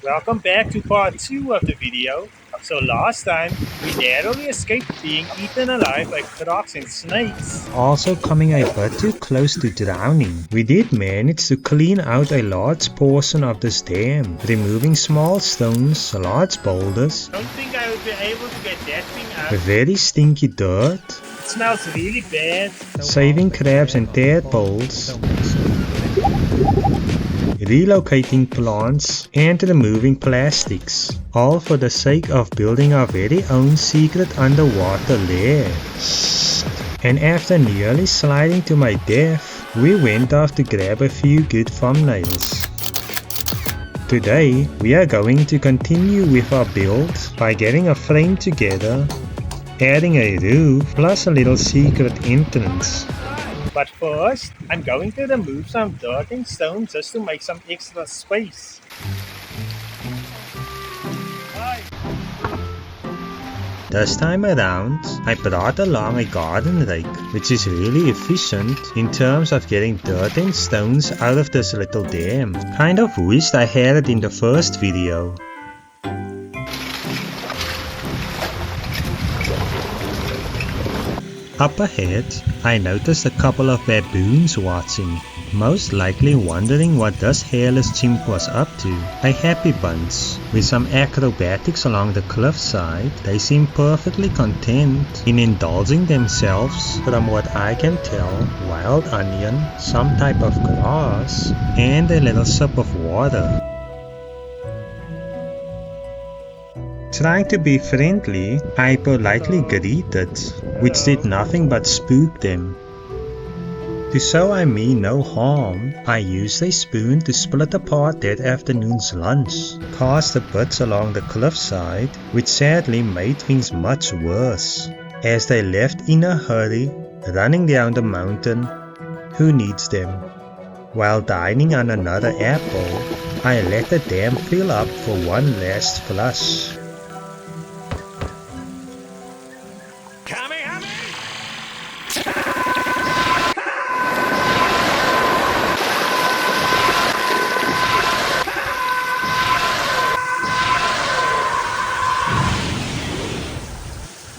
Welcome back to part 2 of the video. So last time, we narrowly escaped being eaten alive by crocs and snakes. Also coming a bit too close to drowning. We did manage to clean out a large portion of this dam, removing small stones, large boulders, Don't think I would be able to get that thing out. very stinky dirt, It smells really bad. saving crabs and tadpoles, relocating plants, and removing plastics, all for the sake of building our very own secret underwater lair. And after nearly sliding to my death, we went off to grab a few good thumbnails. Today, we are going to continue with our build by getting a frame together, adding a roof, plus a little secret entrance. But first, I'm going to remove some dirt and stone just to make some extra space. This time around, I brought along a garden rake, which is really efficient in terms of getting dirt and stones out of this little dam. Kind of wished I had it in the first video. Up ahead, I noticed a couple of baboons watching, most likely wondering what this hairless chimp was up to. A happy bunch. With some acrobatics along the cliffside, they seem perfectly content in indulging themselves, from what I can tell, wild onion, some type of grass, and a little sip of water. Trying to be friendly, I politely greeted, which did nothing but spook them. To show I mean no harm, I used a spoon to split apart that afternoon's lunch, cast the bits along the cliffside, which sadly made things much worse, as they left in a hurry, running down the mountain. Who needs them? While dining on another apple, I let the dam fill up for one last flush.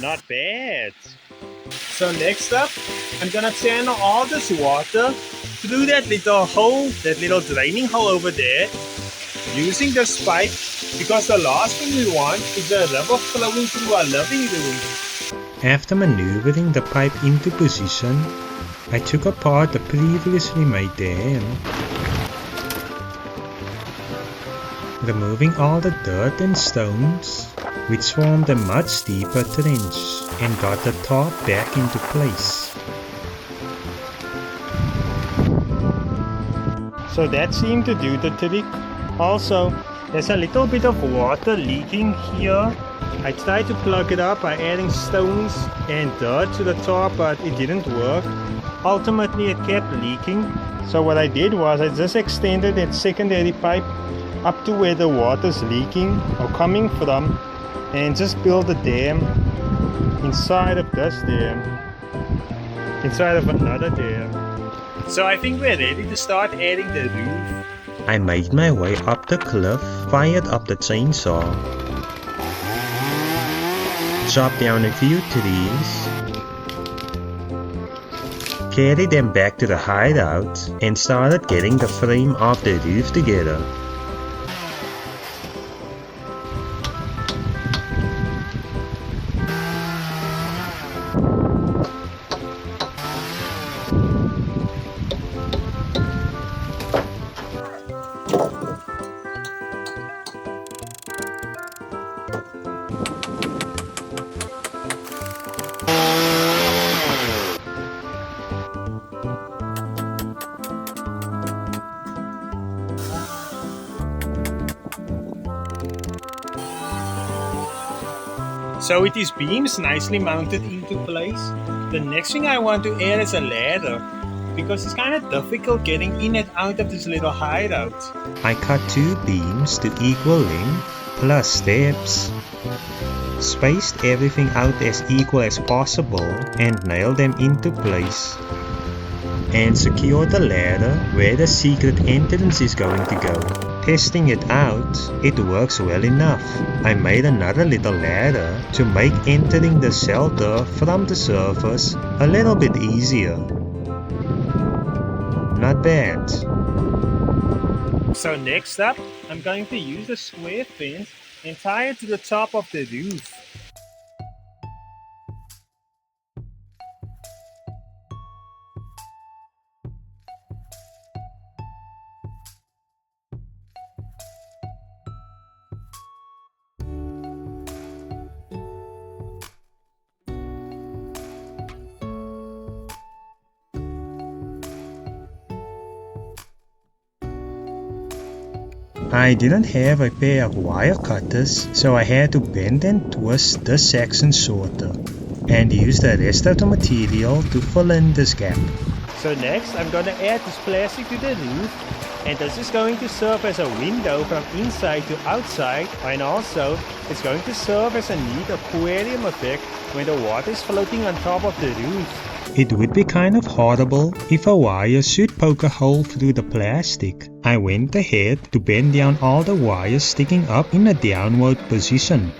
Not bad. So next up, I'm gonna channel all this water through that little hole, that little draining hole over there, using this pipe, because the last thing we want is the river flowing through our living room. After maneuvering the pipe into position, I took apart the previously made dam, removing all the dirt and stones, which formed a much deeper trench, and got the top back into place. So that seemed to do the trick. Also, there's a little bit of water leaking here. I tried to plug it up by adding stones and dirt to the top, but it didn't work. Ultimately, it kept leaking. So what I did was I just extended that secondary pipe up to where the water's leaking or coming from, and just build a dam inside of this dam, inside of another dam. So I think we're ready to start adding the roof. I made my way up the cliff, fired up the chainsaw, chopped down a few trees, carried them back to the hideout, and started getting the frame of the roof together. So with these beams nicely mounted into place, the next thing I want to add is a ladder, because it's kind of difficult getting in and out of this little hideout. I cut 2 beams to equal length, plus steps, spaced everything out as equal as possible, and nailed them into place, and secure the ladder where the secret entrance is going to go. Testing it out, it works well enough. I made another little ladder to make entering the shelter from the surface a little bit easier. Not bad. So next up, I'm going to use a square fence and tie it to the top of the roof. I didn't have a pair of wire cutters, so I had to bend and twist this section shorter, and use the rest of the material to fill in this gap. So next, I'm going to add this plastic to the roof, and this is going to serve as a window from inside to outside, and also it's going to serve as a neat aquarium effect when the water is floating on top of the roof. It would be kind of horrible if a wire should poke a hole through the plastic. I went ahead to bend down all the wires sticking up in a downward position.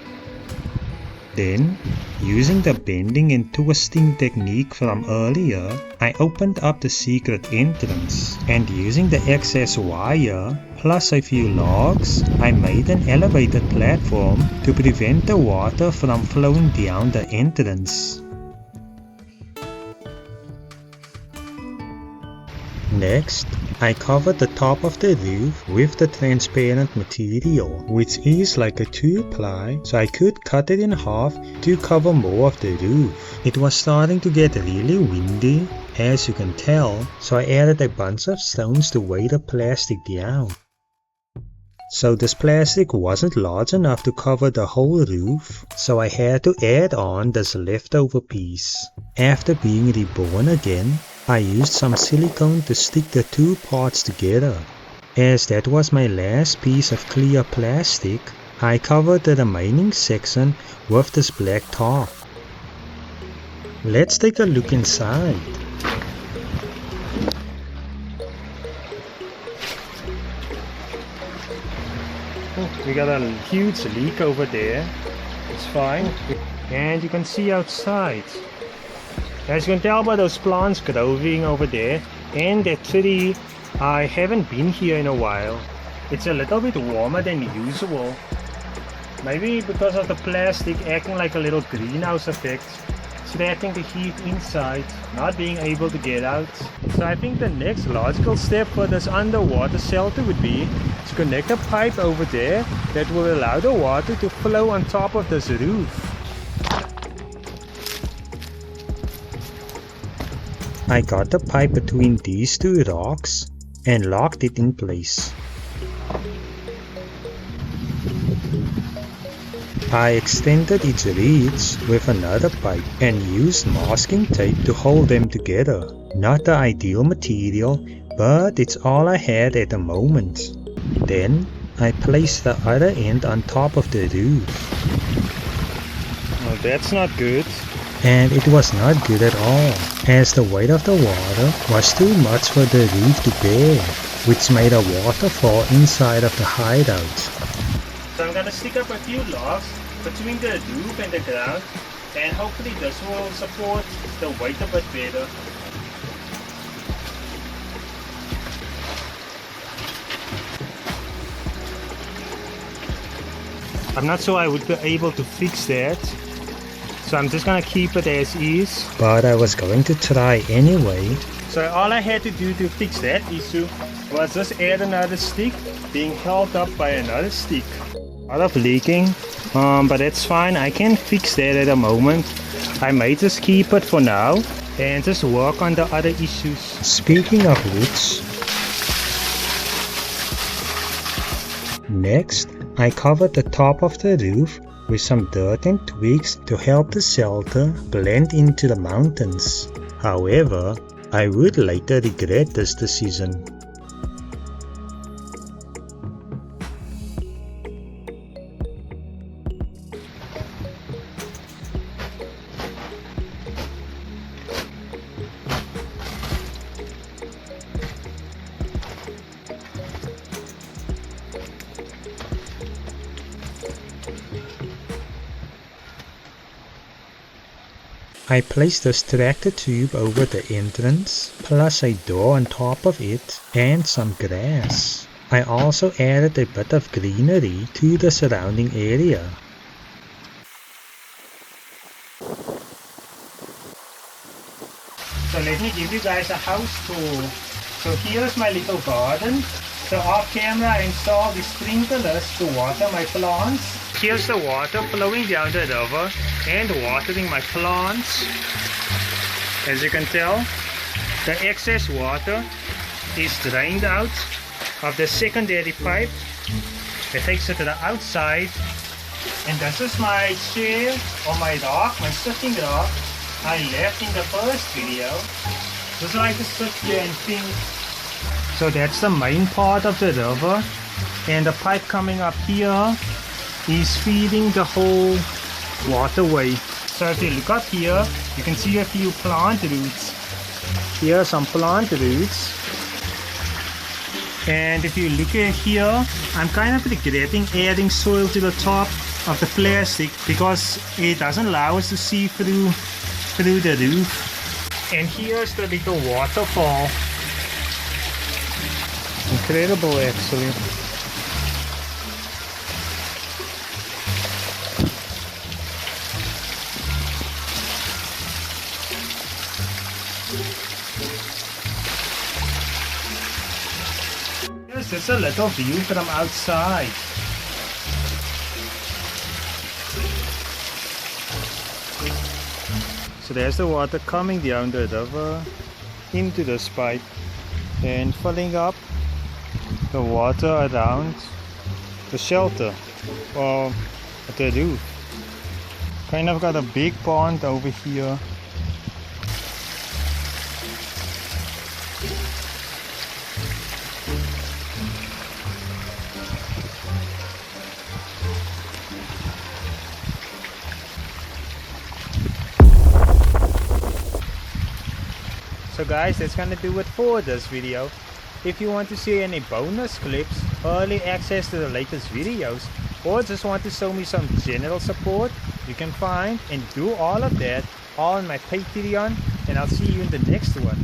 Then, using the bending and twisting technique from earlier, I opened up the secret entrance, and using the excess wire plus a few logs, I made an elevated platform to prevent the water from flowing down the entrance. Next, I covered the top of the roof with the transparent material, which is like a 2-ply, so I could cut it in half to cover more of the roof. It was starting to get really windy, as you can tell, so I added a bunch of stones to weigh the plastic down. So this plastic wasn't large enough to cover the whole roof, so I had to add on this leftover piece. After being reborn again, I used some silicone to stick the two parts together. As that was my last piece of clear plastic, I covered the remaining section with this black tarp. Let's take a look inside. We got a huge leak over there. It's fine. And you can see outside. As you can tell by those plants growing over there and that tree, I haven't been here in a while. It's a little bit warmer than usual. Maybe because of the plastic acting like a little greenhouse effect, trapping the heat inside, not being able to get out. So I think the next logical step for this underwater shelter would be to connect a pipe over there that will allow the water to flow on top of this roof. I got the pipe between these two rocks and locked it in place. I extended its reeds with another pipe and used masking tape to hold them together. Not the ideal material, but it's all I had at the moment. Then I placed the other end on top of the roof. Well, that's not good. And it was not good at all, as the weight of the water was too much for the roof to bear, which made a waterfall inside of the hideout. So I'm gonna stick up a few logs between the roof and the ground, and hopefully this will support the weight a bit better. I'm not sure I would be able to fix that, so I'm just gonna keep it as is. But I was going to try anyway. So all I had to do to fix that issue was just add another stick being held up by another stick. A lot of leaking, but that's fine. I can fix that at the moment. I may just keep it for now and just work on the other issues. Speaking of which, next I covered the top of the roof with some dirt and twigs to help the shelter blend into the mountains. However, I would later regret this decision. I placed this tractor tube over the entrance, plus a door on top of it, and some grass. I also added a bit of greenery to the surrounding area. So let me give you guys a house tour. So here's my little garden. So off camera I installed the sprinklers to water my plants. Here's the water flowing down the river and watering my plants. As you can tell, the excess water is drained out of the secondary pipe. It takes it to the outside. And this is my chair or my rock, my sitting rock I left in the first video. Just like to sit here and think. So that's the main part of the river, and the pipe coming up here is feeding the whole waterway. So if you look up here, you can see a few plant roots. Here are some plant roots. And if you look at here, I'm kind of regretting adding soil to the top of the plastic because it doesn't allow us to see through the roof. And here's the little waterfall. Incredible actually. Here's just a little view from outside. So there's the water coming down the river into this pipe and filling up the water around the shelter or the roof. Kind of got a big pond over here. So guys, that's gonna do it for this video. If you want to see any bonus clips, early access to the latest videos, or just want to show me some general support, you can find and do all of that on my Patreon, and I'll see you in the next one.